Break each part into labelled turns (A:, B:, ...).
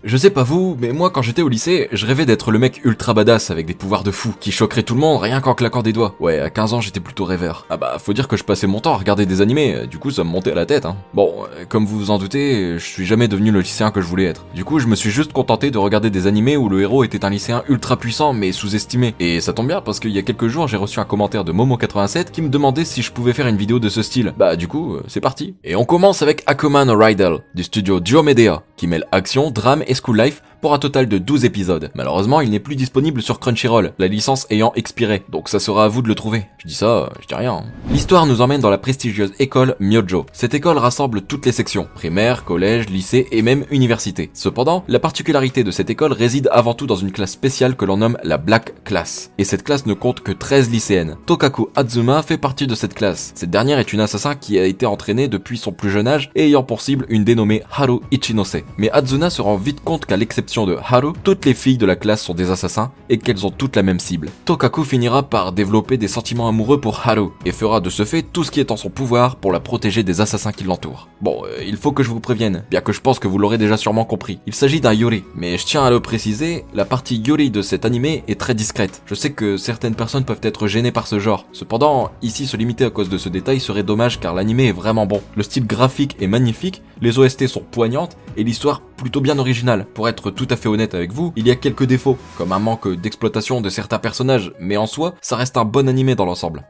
A: Je sais pas vous, mais moi quand j'étais au lycée, je rêvais d'être le mec ultra badass avec des pouvoirs de fou, qui choquerait tout le monde rien qu'en claquant des doigts. Ouais, à 15 ans j'étais plutôt rêveur. Ah bah faut dire que je passais mon temps à regarder des animés, du coup ça me montait à la tête hein. Bon, comme vous vous en doutez, je suis jamais devenu le lycéen que je voulais être. Du coup je me suis juste contenté de regarder des animés où le héros était un lycéen ultra puissant mais sous-estimé. Et ça tombe bien parce qu'il y a quelques jours j'ai reçu un commentaire de Momo87 qui me demandait si je pouvais faire une vidéo de ce style. Bah du coup, c'est parti. Et on commence avec Akuman no Rydell, du studio Diomedea, qui mêle action, drame et school life pour un total de 12 épisodes. Malheureusement, il n'est plus disponible sur Crunchyroll, la licence ayant expiré, donc ça sera à vous de le trouver. Je dis ça, je dis rien. L'histoire nous emmène dans la prestigieuse école Myojo. Cette école rassemble toutes les sections, primaire, collège, lycée et même université. Cependant, la particularité de cette école réside avant tout dans une classe spéciale que l'on nomme la Black Class. Et cette classe ne compte que 13 lycéennes. Tokaku Azuma fait partie de cette classe. Cette dernière est une assassin qui a été entraînée depuis son plus jeune âge et ayant pour cible une dénommée Haru Ichinose. Mais Azuna se rend vite compte qu'à l'exception de Haru, toutes les filles de la classe sont des assassins et qu'elles ont toutes la même cible. Tokaku finira par développer des sentiments amoureux pour Haru et fera de ce fait tout ce qui est en son pouvoir pour la protéger des assassins qui l'entourent. Bon, il faut que je vous prévienne, bien que je pense que vous l'aurez déjà sûrement compris. Il s'agit d'un yuri, mais je tiens à le préciser, la partie yuri de cet animé est très discrète. Je sais que certaines personnes peuvent être gênées par ce genre. Cependant, ici se limiter à cause de ce détail serait dommage car l'animé est vraiment bon. Le style graphique est magnifique, les OST sont poignantes et l'histoire plutôt bien originale. Pour être tout à fait honnête avec vous, il y a quelques défauts, comme un manque d'exploitation de certains personnages, mais en soi, ça reste un bon animé dans l'ensemble.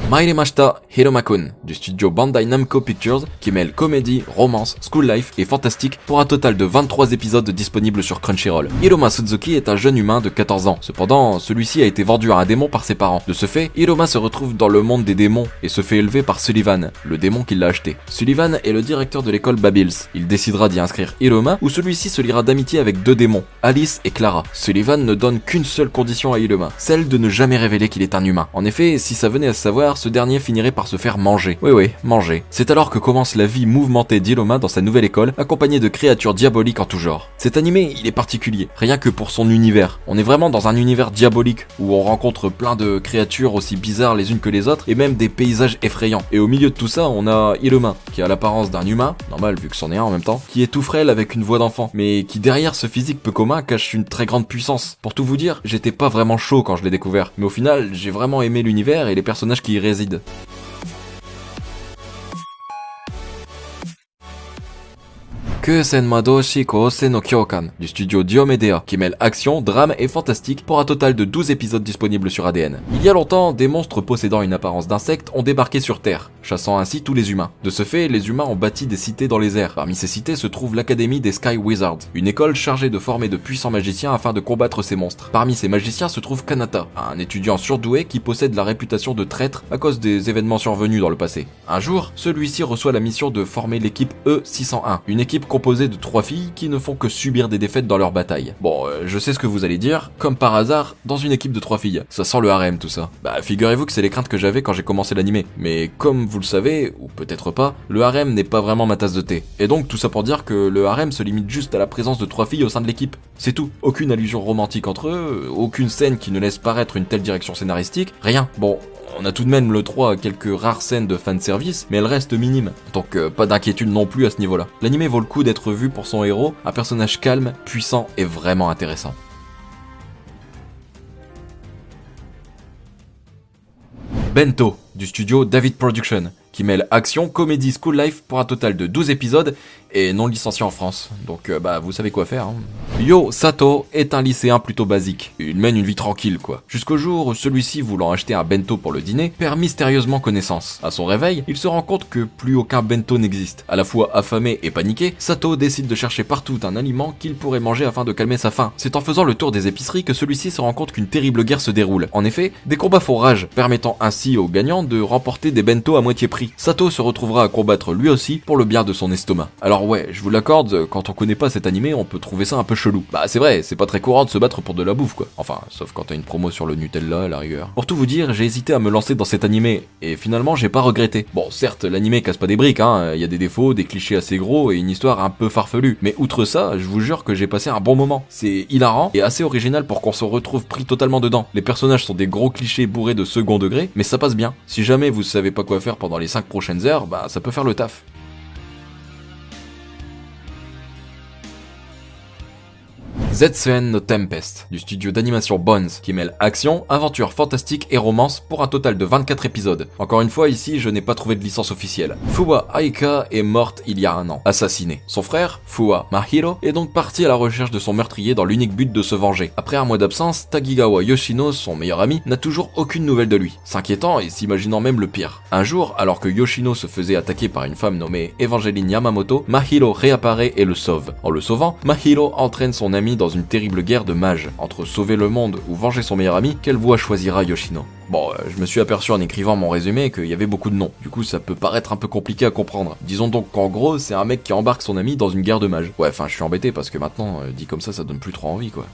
A: Mairimashita Hiroma-kun, du studio Bandai Namco Pictures, qui mêle comédie, romance, school life et fantastique pour un total de 23 épisodes disponibles sur Crunchyroll. Hiroma Suzuki est un jeune humain de 14 ans. Cependant, celui-ci a été vendu à un démon par ses parents. De ce fait, Hiroma se retrouve dans le monde des démons et se fait élever par Sullivan, le démon qui l'a acheté. Sullivan est le directeur de l'école Babils. Il décidera d'y inscrire Hiroma, où celui-ci se liera d'amitié avec deux démons, Alice et Clara. Sullivan ne donne qu'une seule condition à Hiroma, celle de ne jamais révéler qu'il est un humain. En effet, si ça venait à se savoir, ce dernier finirait par se faire manger. Oui, manger. C'est alors que commence la vie mouvementée d'Hiroma dans sa nouvelle école, accompagnée de créatures diaboliques en tout genre. Cet animé, il est particulier, rien que pour son univers. On est vraiment dans un univers diabolique, où on rencontre plein de créatures aussi bizarres les unes que les autres, et même des paysages effrayants. Et au milieu de tout ça, on a Hiroma, qui a l'apparence d'un humain, normal vu que c'en est un en même temps, qui est tout frêle avec une voix d'enfant, mais qui derrière ce physique peu commun cache une très grande puissance. Pour tout vous dire, j'étais pas vraiment chaud quand je l'ai découvert, mais au final, j'ai vraiment aimé l'univers et les personnages qui y résident. Kyosen Madoshi Kousei no Kyokan, du studio Diomedea, qui mêle action, drame et fantastique pour un total de 12 épisodes disponibles sur ADN. Il y a longtemps, des monstres possédant une apparence d'insectes ont débarqué sur Terre, chassant ainsi tous les humains. De ce fait, les humains ont bâti des cités dans les airs. Parmi ces cités se trouve l'Académie des Sky Wizards, une école chargée de former de puissants magiciens afin de combattre ces monstres. Parmi ces magiciens se trouve Kanata, un étudiant surdoué qui possède la réputation de traître à cause des événements survenus dans le passé. Un jour, celui-ci reçoit la mission de former l'équipe E601, une équipe composée de 3 filles qui ne font que subir des défaites dans leur bataille. Bon, je sais ce que vous allez dire, comme par hasard, dans une équipe de 3 filles. Ça sent le harem tout ça. Bah figurez-vous que c'est les craintes que j'avais quand j'ai commencé l'animé. Mais comme vous le savez, ou peut-être pas, le harem n'est pas vraiment ma tasse de thé. Et donc tout ça pour dire que le harem se limite juste à la présence de 3 filles au sein de l'équipe. C'est tout. Aucune allusion romantique entre eux, aucune scène qui ne laisse paraître une telle direction scénaristique, rien. Bon, on a tout de même le droit à quelques rares scènes de fanservice, mais elles restent minimes, donc pas d'inquiétude non plus à ce niveau-là. L'anime vaut le coup d'être vu pour son héros, un personnage calme, puissant et vraiment intéressant. Bento, du studio David Production, qui mêle action, comédie, school life pour un total de 12 épisodes et non licencié en France. Donc bah vous savez quoi faire hein. Yo Sato est un lycéen plutôt basique. Il mène une vie tranquille quoi. Jusqu'au jour où celui-ci, voulant acheter un bento pour le dîner, perd mystérieusement connaissance. À son réveil, il se rend compte que plus aucun bento n'existe. À la fois affamé et paniqué, Sato décide de chercher partout un aliment qu'il pourrait manger afin de calmer sa faim. C'est en faisant le tour des épiceries que celui-ci se rend compte qu'une terrible guerre se déroule. En effet, des combats font rage, permettant ainsi aux gagnants de remporter des bento à moitié prix. Sato se retrouvera à combattre lui aussi pour le bien de son estomac. Alors ouais, je vous l'accorde, quand on connaît pas cet animé, on peut trouver ça un peu chelou. Bah c'est vrai, c'est pas très courant de se battre pour de la bouffe quoi. Enfin, sauf quand t'as une promo sur le Nutella à la rigueur. Pour tout vous dire, j'ai hésité à me lancer dans cet animé, et finalement j'ai pas regretté. Bon, certes, l'animé casse pas des briques, hein, y a des défauts, des clichés assez gros et une histoire un peu farfelue. Mais outre ça, je vous jure que j'ai passé un bon moment. C'est hilarant et assez original pour qu'on se retrouve pris totalement dedans. Les personnages sont des gros clichés bourrés de second degré, mais ça passe bien. Si jamais vous savez pas quoi faire pendant les 5 prochaines heures, bah ça peut faire le taf. Zetsuhen no Tempest, du studio d'animation Bones, qui mêle action, aventure fantastique et romance pour un total de 24 épisodes. Encore une fois, ici, je n'ai pas trouvé de licence officielle. Fuwa Aika est morte il y a un an, assassinée. Son frère, Fuwa Mahiro, est donc parti à la recherche de son meurtrier dans l'unique but de se venger. Après un mois d'absence, Tagigawa Yoshino, son meilleur ami, n'a toujours aucune nouvelle de lui, s'inquiétant et s'imaginant même le pire. Un jour, alors que Yoshino se faisait attaquer par une femme nommée Evangeline Yamamoto, Mahiro réapparaît et le sauve. En le sauvant, Mahiro entraîne son ami dans une terrible guerre de mages. Entre sauver le monde ou venger son meilleur ami, quelle voie choisira Yoshino? Bon, je me suis aperçu en écrivant mon résumé qu'il y avait beaucoup de noms. Du coup, ça peut paraître un peu compliqué à comprendre. Disons donc qu'en gros, c'est un mec qui embarque son ami dans une guerre de mages. Ouais, enfin, je suis embêté parce que maintenant, dit comme ça donne plus trop envie, quoi.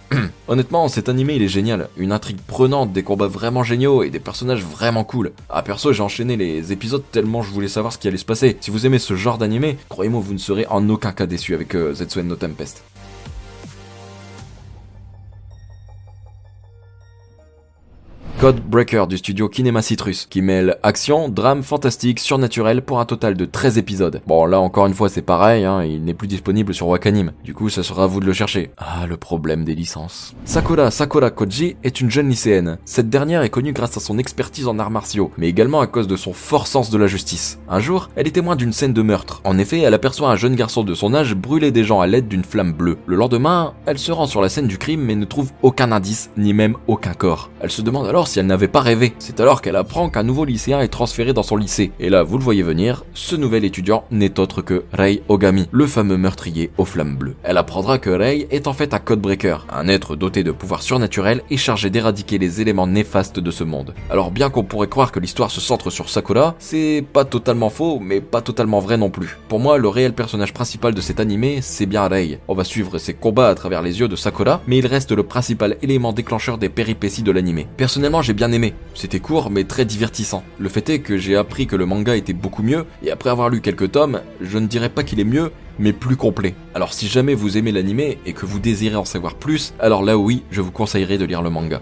A: Honnêtement, cet animé, il est génial. Une intrigue prenante, des combats vraiment géniaux et des personnages vraiment cool. Ah, perso, j'ai enchaîné les épisodes tellement je voulais savoir ce qui allait se passer. Si vous aimez ce genre d'animé, croyez-moi, vous ne serez en aucun cas déçu avec Zetsuhen no Tempest. Codebreaker du studio Kinema Citrus, qui mêle action, drame, fantastique, surnaturel pour un total de 13 épisodes. Bon, là encore une fois c'est pareil, hein, il n'est plus disponible sur Wakanim, du coup ça sera à vous de le chercher. Ah, le problème des licences. Sakura Koji est une jeune lycéenne. Cette dernière est connue grâce à son expertise en arts martiaux, mais également à cause de son fort sens de la justice. Un jour, elle est témoin d'une scène de meurtre. En effet, elle aperçoit un jeune garçon de son âge brûler des gens à l'aide d'une flamme bleue. Le lendemain, elle se rend sur la scène du crime mais ne trouve aucun indice, ni même aucun corps. Elle se demande alors si elle n'avait pas rêvé. C'est alors qu'elle apprend qu'un nouveau lycéen est transféré dans son lycée. Et là, vous le voyez venir, ce nouvel étudiant n'est autre que Rei Ogami, le fameux meurtrier aux flammes bleues. Elle apprendra que Rei est en fait un codebreaker, un être doté de pouvoirs surnaturels et chargé d'éradiquer les éléments néfastes de ce monde. Alors bien qu'on pourrait croire que l'histoire se centre sur Sakura, c'est pas totalement faux, mais pas totalement vrai non plus. Pour moi, le réel personnage principal de cet animé, c'est bien Rei. On va suivre ses combats à travers les yeux de Sakura, mais il reste le principal élément déclencheur des péripéties de l'animé. Personnellement, j'ai bien aimé. C'était court mais très divertissant. Le fait est que j'ai appris que le manga était beaucoup mieux, et après avoir lu quelques tomes, je ne dirais pas qu'il est mieux, mais plus complet. Alors si jamais vous aimez l'animé et que vous désirez en savoir plus, alors là oui, je vous conseillerais de lire le manga.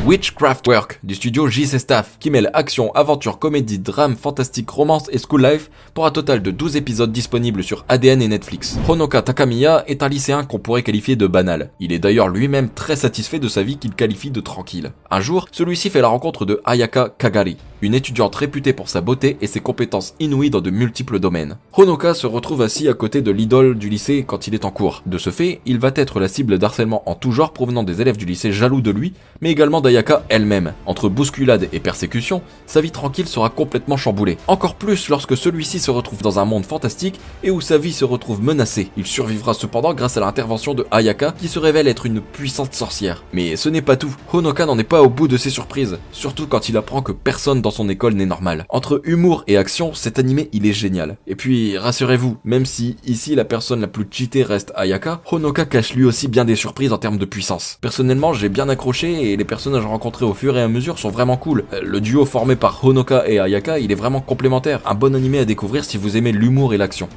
A: Witchcraft Work du studio JC Staff, qui mêle action, aventure, comédie, drame, fantastique, romance et school life pour un total de 12 épisodes disponibles sur ADN et Netflix. Honoka Takamiya est un lycéen qu'on pourrait qualifier de banal. Il est d'ailleurs lui-même très satisfait de sa vie qu'il qualifie de tranquille. Un jour, celui-ci fait la rencontre de Ayaka Kagari, une étudiante réputée pour sa beauté et ses compétences inouïes dans de multiples domaines. Honoka se retrouve assis à côté de l'idole du lycée quand il est en cours. De ce fait, il va être la cible d'harcèlement en tout genre provenant des élèves du lycée jaloux de lui, mais également d'Ayaka elle-même. Entre bousculade et persécution, sa vie tranquille sera complètement chamboulée. Encore plus lorsque celui-ci se retrouve dans un monde fantastique et où sa vie se retrouve menacée. Il survivra cependant grâce à l'intervention de Ayaka qui se révèle être une puissante sorcière. Mais ce n'est pas tout. Honoka n'en est pas au bout de ses surprises, surtout quand il apprend que personne dans son école n'est normal. Entre humour et action, cet animé il est génial. Et puis rassurez-vous, même si ici la personne la plus cheatée reste Ayaka, Honoka cache lui aussi bien des surprises en termes de puissance. Personnellement, j'ai bien accroché et les personnages rencontrés au fur et à mesure sont vraiment cool. Le duo formé par Honoka et Ayaka, il est vraiment complémentaire. Un bon animé à découvrir si vous aimez l'humour et l'action.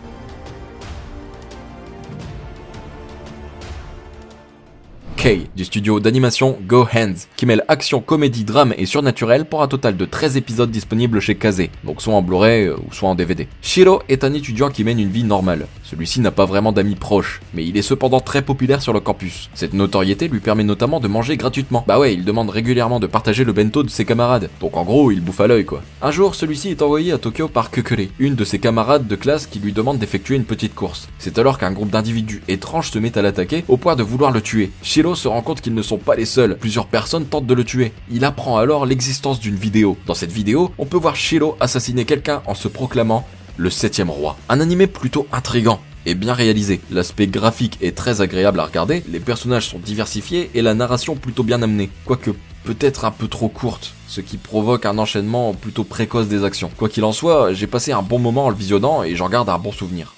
A: Kei, du studio d'animation Go Hands, qui mêle action, comédie, drame et surnaturel pour un total de 13 épisodes disponibles chez Kazé, donc soit en Blu-ray ou soit en DVD. Shiro est un étudiant qui mène une vie normale. Celui-ci n'a pas vraiment d'amis proches, mais il est cependant très populaire sur le campus. Cette notoriété lui permet notamment de manger gratuitement. Bah ouais, il demande régulièrement de partager le bento de ses camarades, donc en gros, il bouffe à l'œil quoi. Un jour, celui-ci est envoyé à Tokyo par Kukure, une de ses camarades de classe qui lui demande d'effectuer une petite course. C'est alors qu'un groupe d'individus étranges se met à l'attaquer au point de vouloir le tuer. Shiro se rend compte qu'ils ne sont pas les seuls, plusieurs personnes tentent de le tuer. Il apprend alors l'existence d'une vidéo. Dans cette vidéo, on peut voir Shiro assassiner quelqu'un en se proclamant le 7e roi. Un animé plutôt intriguant et bien réalisé. L'aspect graphique est très agréable à regarder, les personnages sont diversifiés et la narration plutôt bien amenée, quoique peut-être un peu trop courte, ce qui provoque un enchaînement plutôt précoce des actions. Quoi qu'il en soit, j'ai passé un bon moment en le visionnant et j'en garde un bon souvenir.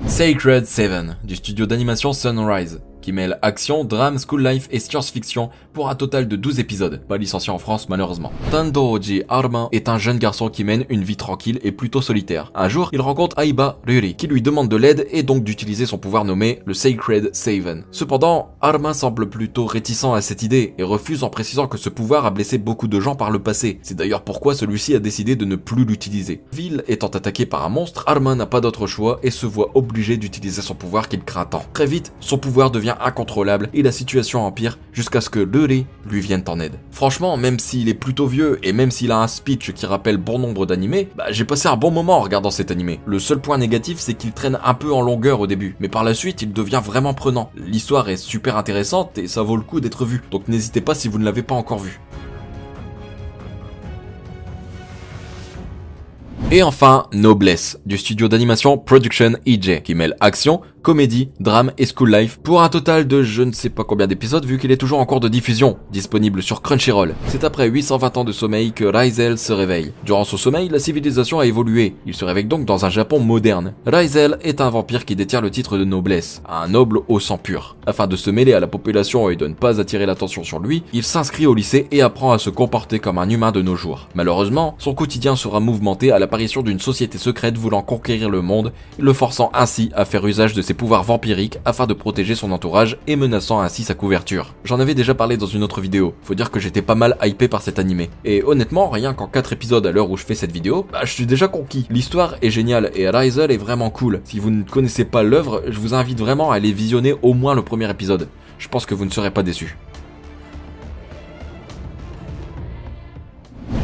A: Sacred Seven, du studio d'animation Sunrise, qui mêle action, drame, school life et science-fiction pour un total de 12 épisodes, pas licencié en France malheureusement. Tandooji Arma est un jeune garçon qui mène une vie tranquille et plutôt solitaire. Un jour, il rencontre Aiba Ruri, qui lui demande de l'aide et donc d'utiliser son pouvoir nommé le Sacred Seven. Cependant, Arma semble plutôt réticent à cette idée et refuse en précisant que ce pouvoir a blessé beaucoup de gens par le passé. C'est d'ailleurs pourquoi celui-ci a décidé de ne plus l'utiliser. Ville étant attaquée par un monstre, Arma n'a pas d'autre choix et se voit obligé d'utiliser son pouvoir qu'il craint tant. Très vite, son pouvoir devient incontrôlable et la situation empire jusqu'à ce que Ruri lui vienne en aide. Franchement, même s'il est plutôt vieux et même s'il a un speech qui rappelle bon nombre d'animés, j'ai passé un bon moment en regardant cet animé. Le seul point négatif, c'est qu'il traîne un peu en longueur au début, mais par la suite, il devient vraiment prenant. L'histoire est super intéressante et ça vaut le coup d'être vu, donc n'hésitez pas si vous ne l'avez pas encore vu. Et enfin, Noblesse, du studio d'animation Production EJ, qui mêle action, comédie, drame et school life, pour un total de je ne sais pas combien d'épisodes vu qu'il est toujours en cours de diffusion, disponible sur Crunchyroll. C'est après 820 ans de sommeil que Raizel se réveille. Durant son sommeil, la civilisation a évolué, il se réveille donc dans un Japon moderne. Raizel est un vampire qui détient le titre de noblesse, un noble au sang pur. Afin de se mêler à la population et de ne pas attirer l'attention sur lui, il s'inscrit au lycée et apprend à se comporter comme un humain de nos jours. Malheureusement, son quotidien sera mouvementé à l'apparition d'une société secrète voulant conquérir le monde, le forçant ainsi à faire usage de ses pouvoirs vampiriques afin de protéger son entourage et menaçant ainsi sa couverture. J'en avais déjà parlé dans une autre vidéo, faut dire que j'étais pas mal hypé par cet animé. Et honnêtement, rien qu'en 4 épisodes à l'heure où je fais cette vidéo, je suis déjà conquis. L'histoire est géniale et Raizel est vraiment cool. Si vous ne connaissez pas l'œuvre, je vous invite vraiment à aller visionner au moins le premier épisode. Je pense que vous ne serez pas déçus.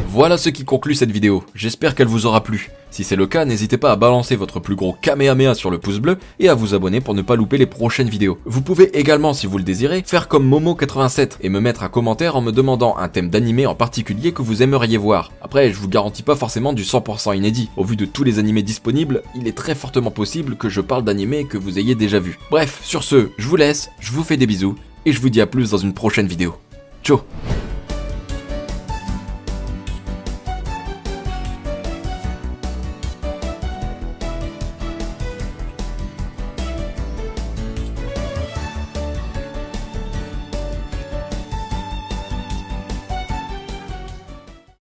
A: Voilà ce qui conclut cette vidéo, j'espère qu'elle vous aura plu. Si c'est le cas, n'hésitez pas à balancer votre plus gros kamehameha sur le pouce bleu et à vous abonner pour ne pas louper les prochaines vidéos. Vous pouvez également, si vous le désirez, faire comme Momo87 et me mettre un commentaire en me demandant un thème d'animé en particulier que vous aimeriez voir. Après, je vous garantis pas forcément du 100% inédit. Au vu de tous les animés disponibles, il est très fortement possible que je parle d'animés que vous ayez déjà vus. Bref, sur ce, je vous laisse, je vous fais des bisous et je vous dis à plus dans une prochaine vidéo. Ciao.